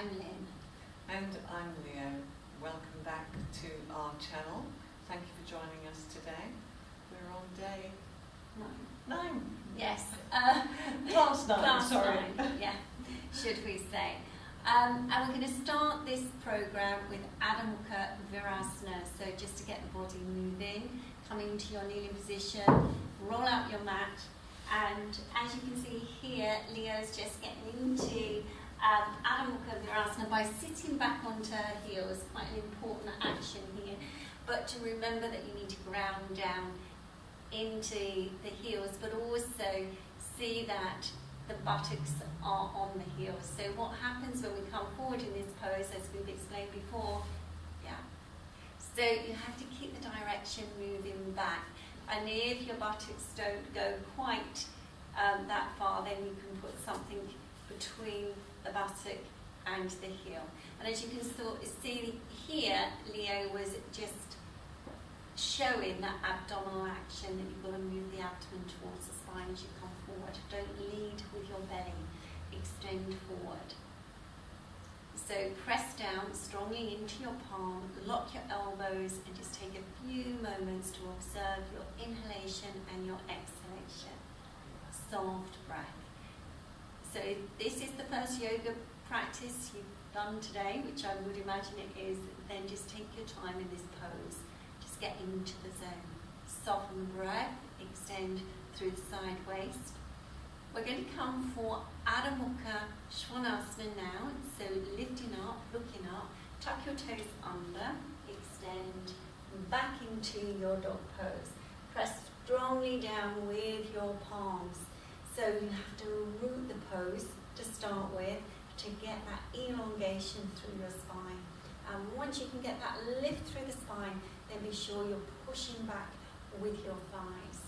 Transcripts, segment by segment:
I'm Lynn. And I'm Leo. Welcome back to our channel. Thank you for joining us today. We're on day 9. Yes. Class 9, Class sorry. 9, yeah, should we say. And we're going to start this program with Adho Mukha Virasana. So just to get the body moving, coming to your kneeling position, roll out your mat. And as you can see here, Leo's just getting into Adho Mukha Virasana by sitting back onto her heels. Quite an important action here. But to remember that you need to ground down into the heels, but also see that the buttocks are on the heels. So what happens when we come forward in this pose, as we've explained before, so you have to keep the direction moving back. And if your buttocks don't go quite that far, then you can put something between the buttock and the heel. And as you can see here, Leo was just showing that abdominal action, that you've got to move the abdomen towards the spine as you come forward. Don't lead with your belly, extend forward. So press down strongly into your palm, lock your elbows, and just take a few moments to observe your inhalation and your exhalation. Soft breath. So this is the first yoga practice you've done today, which I would imagine it is. Then just take your time in this pose. Just get into the zone. Soften breath, extend through the side waist. We're going to come for Adho Mukha Svanasana now. So lifting up, looking up, tuck your toes under, extend back into your dog pose. Press strongly down with your palms. So you have to root the pose to start with to get that elongation through your spine. And once you can get that lift through the spine, then be sure you're pushing back with your thighs.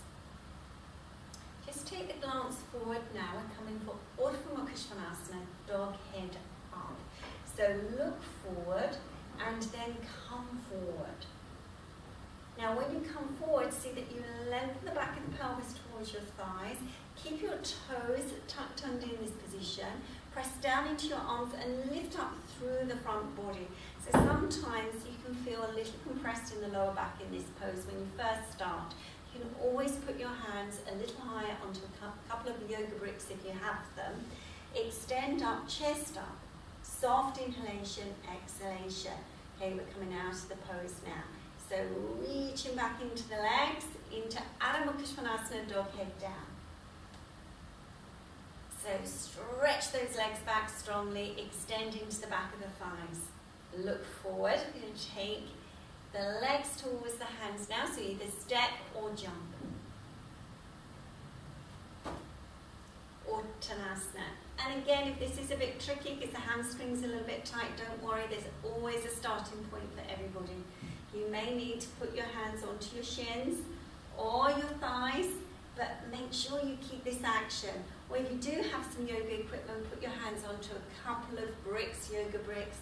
Just take the glance forward now. We're coming for Urdhva Mukha Svanasana, dog head up. So look forward and then come forward. Now when you come forward, see that you lengthen the back of the pelvis towards your thighs. Keep your toes tucked under in this position. Press down into your arms and lift up through the front body. So sometimes you can feel a little compressed in the lower back in this pose when you first start. You can always put your hands a little higher onto a couple of yoga bricks if you have them. Extend up, chest up. Soft inhalation, exhalation. Okay, we're coming out of the pose now. So reaching back into the legs, into Adho Mukha Svanasana, dog head down. So stretch those legs back strongly, extend into the back of the thighs. Look forward, we're going to take the legs towards the hands now, so either step or jump. Uttanasana. And again, if this is a bit tricky because the hamstring's a little bit tight, don't worry, there's always a starting point for everybody. You may need to put your hands onto your shins or your thighs, but make sure you keep this action. Or if you do have some yoga equipment, put your hands onto a couple of bricks, yoga bricks,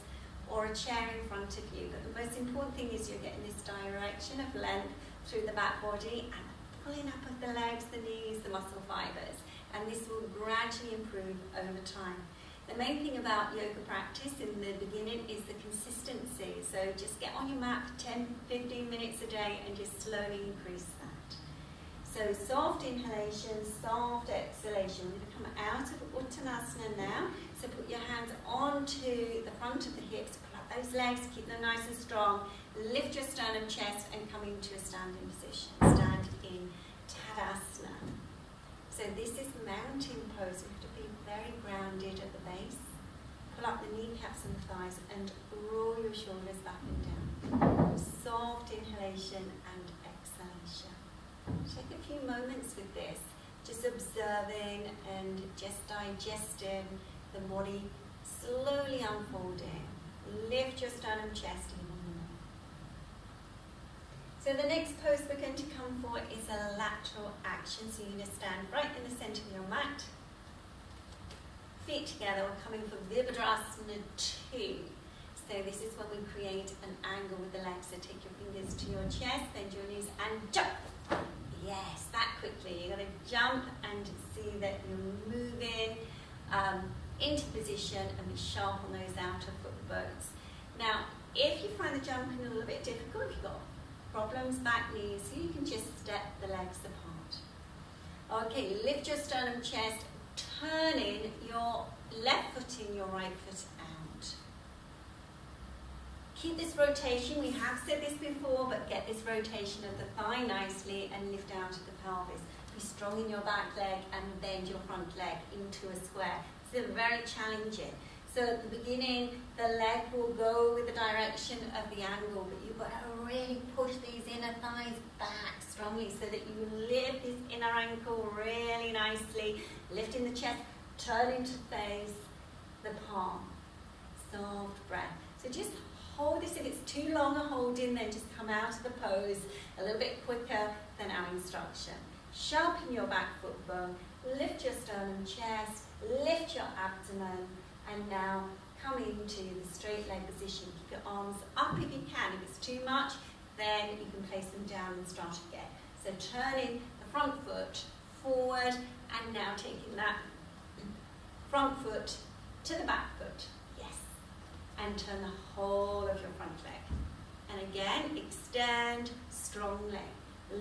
or a chair in front of you. But the most important thing is you're getting this direction of length through the back body and pulling up of the legs, the knees, the muscle fibers. And this will gradually improve over time. The main thing about yoga practice in the beginning is the consistency. So just get on your mat for 10-15 minutes a day and just slowly increase that. So soft inhalation, soft exhalation. We're going to come out of Uttanasana now. So put your hands onto the front of the hips, pull up those legs, keep them nice and strong. Lift your sternum, chest, and come into a standing position. Stand in Tadasana. So this is mountain pose. We have to be very grounded at the base. Pull up the kneecaps and thighs and roll your shoulders back and down. Soft inhalation and exhalation. Take a few moments with this, just observing and just digesting the body slowly unfolding. Lift your sternum, chest even more. So the next pose we're going to come for is a lateral action. So you're going to stand right in the center of your mat. Feet together, we're coming for Virabhadrasana 2. So this is when we create an angle with the legs. So take your fingers to your chest, bend your knees and jump. Yes, that quickly. You're going to jump and see that you're moving into position and be sharp on those outer foot bones. Now, if you find the jumping a little bit difficult, if you've got problems, back, knees, you can just step the legs apart. Okay, lift your sternum, chest, turning your left foot in, your right foot out. Keep this rotation, we have said this before, but get this rotation of the thigh nicely and lift out of the pelvis. Be strong in your back leg and bend your front leg into a square. It's very challenging. So at the beginning, the leg will go with the direction of the angle, but you've got to really push these inner thighs back strongly so that you lift this inner ankle really nicely, lifting the chest, turning to face the palm. Soft breath. So just hold this. If it's too long a hold in, then just come out of the pose a little bit quicker than our instruction. Sharpen your back foot bone, lift your sternum, chest, lift your abdomen, and now come into the straight leg position. Keep your arms up if you can. If it's too much, then you can place them down and start again. So turning the front foot forward and now taking that front foot to the back foot. Yes. And turn the whole of your front leg. And again, extend, strong leg.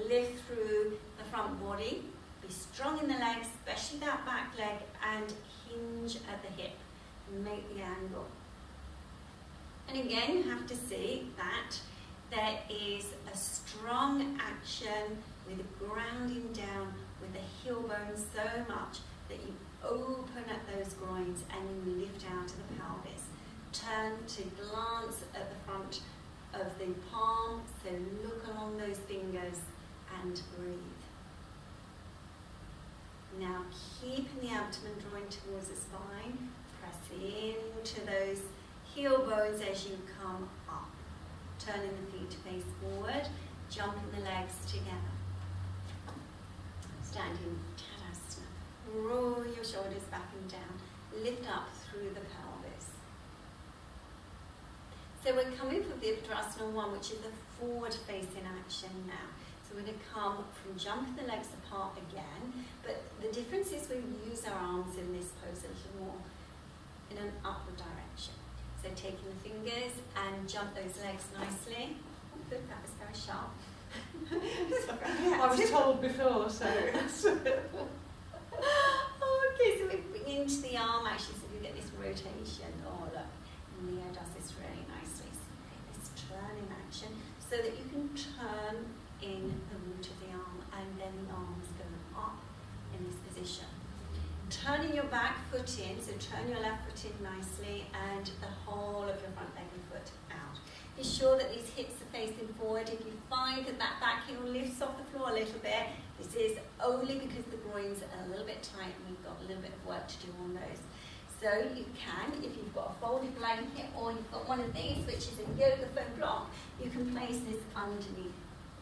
Lift through the front body. Be strong in the legs, especially that back leg, and hinge at the hip. Make the angle. And again, you have to see that there is a strong action with grounding down with the heel bone so much that you open at those groins and you lift out of the pelvis. Turn to glance at the front of the palm, so look along those fingers and breathe. Now keeping the abdomen drawing towards the spine, press into those heel bones as you come up. Turning the feet to face forward, jumping the legs together. Standing Tadasana. Roll your shoulders back and down. Lift up through the pelvis. So we're coming for Virabhadrasana 1, which is a forward-facing action now. So we're going to come from jumping the legs apart again, but the difference is we use our arms in this pose a little more in an upward direction. So taking the fingers and jump those legs nicely. Oh, good, that was very sharp. I was told before, so. Okay, so we bring into the arm actually, so you get this rotation. Oh, look, Leo does this really nicely. So you get this turning action so that you can turn in the root of the arm, and then the arms go up in this position. Turning your back foot in, so turn your left foot in nicely, and the whole of your front leg and foot out. Be sure that these hips are facing forward. If you find that that back heel lifts off the floor a little bit, this is only because the groins are a little bit tight and we've got a little bit of work to do on those. So you can, if you've got a folded blanket or you've got one of these, which is a yoga foam block, you can place this underneath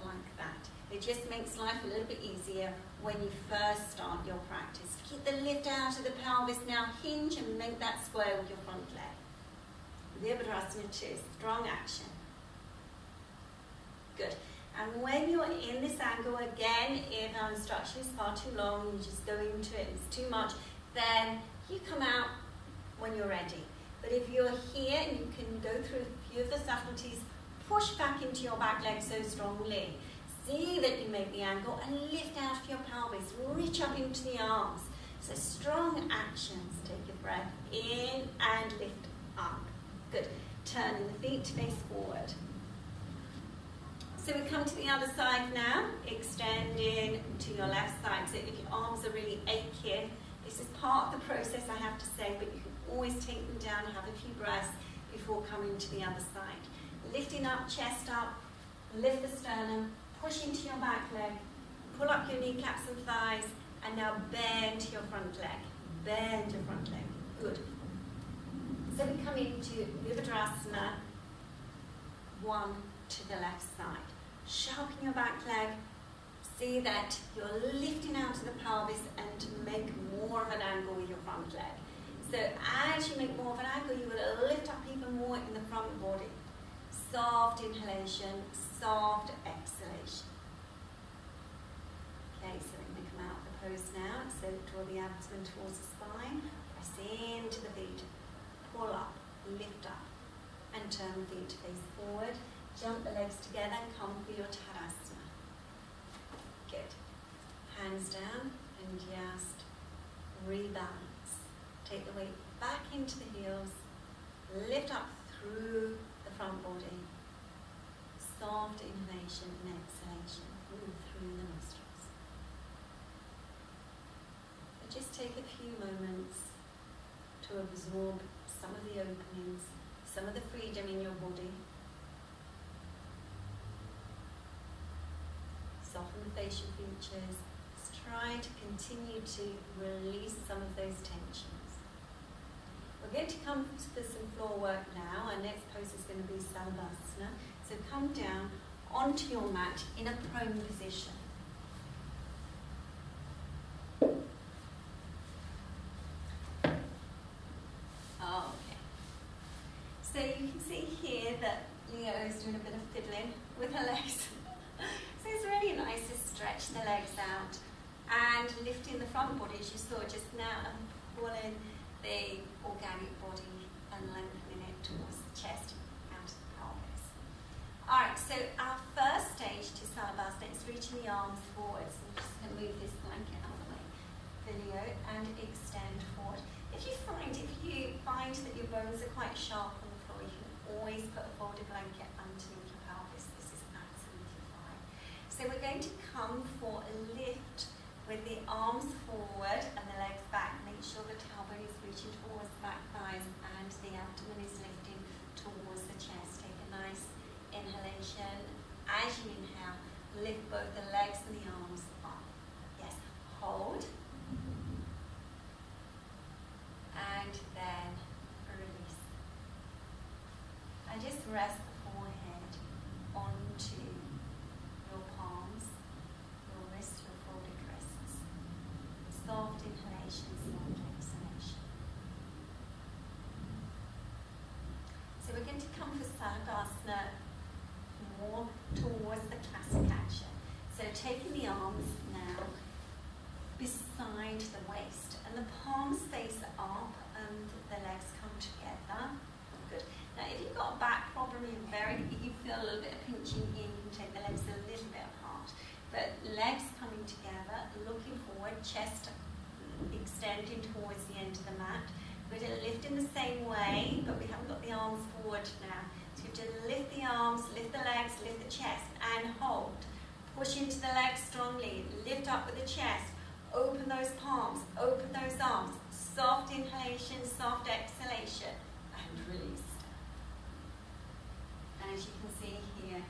like that. It just makes life a little bit easier when you first start your practice. Keep the lift out of the pelvis. Now hinge and make that square with your front leg. Virabhadrasana 2, strong action. Good. And when you're in this angle, again, if our instruction is far too long, you just go into it, it's too much, then you come out when you're ready. But if you're here and you can go through a few of the subtleties, push back into your back leg so strongly. See that you make the angle and lift out of your pelvis. Reach up into the arms. So strong actions. Take a breath in and lift up. Good. Turning the feet to face forward. So we come to the other side now. Extending to your left side. So if your arms are really aching, this is part of the process, I have to say, but you can always take them down and have a few breaths before coming to the other side. Lifting up, chest up, lift the sternum, push into your back leg, pull up your kneecaps and thighs, and now bend your front leg. Bend your front leg. Good. So we come into Virabhadrasana 1 to the left side. Sharpen your back leg. See that you're lifting out of the pelvis and make more of an angle with your front leg. So as you make more of an angle, you will lift up even more in the front body. Soft inhalation, soft exhalation. Okay, so we're going to come out of the pose now. So draw the abdomen towards the spine. Press into the feet, pull up, lift up, and turn the feet to face forward. Jump the legs together and come for your Tadasana. Good. Hands down and just rebalance. Take the weight back into the heels. Lift up through the front body. Soft inhalation and exhalation. Move through the nostrils. But just take a few moments to absorb some of the openings, some of the freedom in your body. Soften the facial features. Just try to continue to release some of those tensions. We're going to come for some floor work now. Our next pose is going to be Salabhasana. So come down onto your mat in a prone position. Okay. So you can see here that Leo is doing a bit of fiddling with her legs. So it's really nice to stretch the legs out and lifting the front body as you saw just now and pulling the organic body and lengthening it towards the chest out of the pelvis. Alright, so our first stage to Salabhasana is reaching the arms forward. So I'm just going to move this blanket out of the way for Leo and extend forward. If you find that your bones are quite sharp on the floor, you can always put a folded blanket underneath your pelvis. This is absolutely fine. So we're going to come for a lift with the arms forward and the legs back. Make sure the tailbone is reaching towards the back thighs and the abdomen is lifting towards the chest. Take a nice inhalation. As you inhale, lift both the legs and the arms up. Yes, hold. And then release. And just rest the forehead onto your palms, your wrists, your folded wrists. Soft inhalation, soft exhalation. So we're going to come for Salabhasana more towards the classic action. So taking the arms now beside the waist and the palms face up and the legs come together. Good. Now if you've got a back problem, you feel a little bit of pinching in, you can take the legs a little bit apart. But legs coming together, looking forward, chest extending towards the end of the mat. We're going to lift in the same way, but we haven't got the arms forward now. So you have to lift the arms, lift the legs, lift the chest, and hold. Push into the legs strongly, lift up with the chest, open those palms, open those arms. Soft inhalation, soft exhalation, and release. And as you can see here,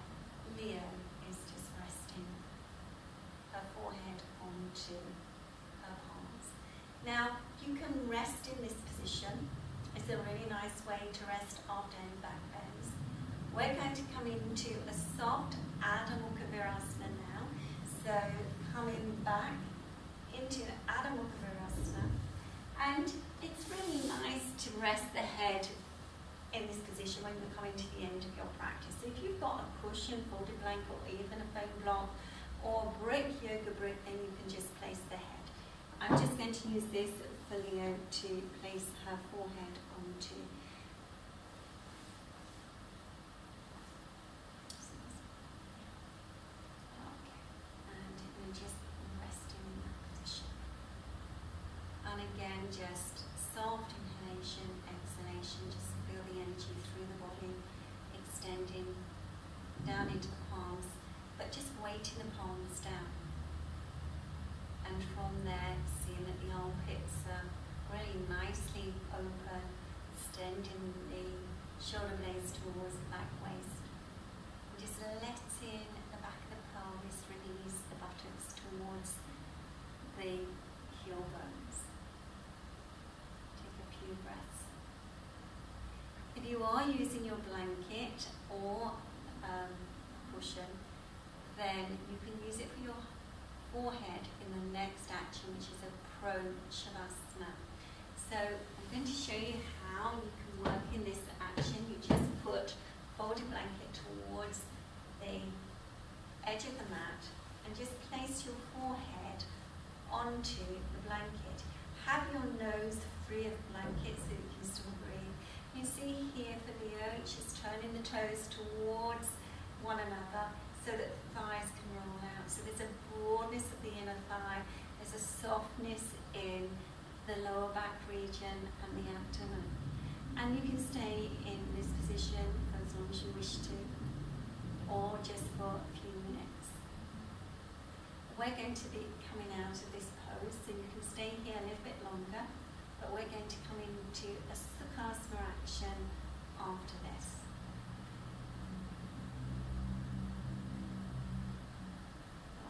Leo is just resting her forehead onto her palms. Now, you can rest in this position. It's a really nice way to rest after any back bends. We're going to come into a soft Adho Mukha Virasana now. So coming back into Adho Mukha Virasana. And it's really nice to rest the head in this position when you're coming to the end of your practice. So if you've got a cushion, folded blanket, or even a foam block, or a brick, yoga brick, then you can just place the head. I'm just going to use this for Leo to place her forehead onto. Okay, and we're just resting in that position. And again, just soft inhalation, exhalation, just feel the energy through the body, extending down into the palms, but just weighting the palms down. And from there, seeing that the armpits are really nicely open, extending the shoulder blades towards the back waist. And just letting the back of the pelvis release the buttocks towards the heel bones. Take a few breaths. If you are using your blanket or cushion, then you can use it for your forehead in the next action, which is a prone shavasana. So I'm going to show you how you can work in this action. You just fold a blanket towards the edge of the mat and just place your forehead onto the blanket. have your nose free of blanket so you can still breathe. You see here for Leo, she's turning the toes towards one another so that the thighs can roll out. So there's a broadness of the inner thigh, there's a softness in the lower back region and the abdomen. And you can stay in this position for as long as you wish to, or just for a few minutes. We're going to be coming out of this pose, so you can stay here a little bit longer, but we're going to come into a sukhasana action after this.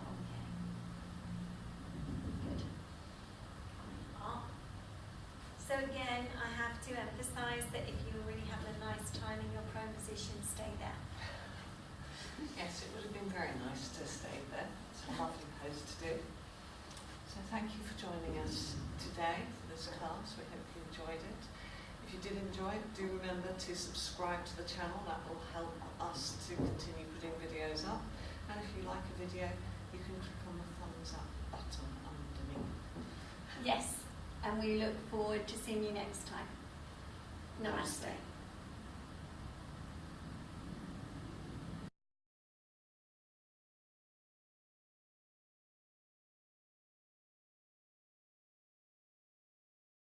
Okay. Good. Up. So again, I have to emphasize that if you really have a nice time in your prone position, stay there. Yes, it would have been very nice to stay there. It's a lovely pose to do. So thank you for joining us today for this class. We hope you enjoyed it. If you did enjoy it, do remember to subscribe to the channel. That will help us to continue putting videos up. And if you like a video, you can click on the thumbs up button underneath. Yes, and we look forward to seeing you next time. Namaste.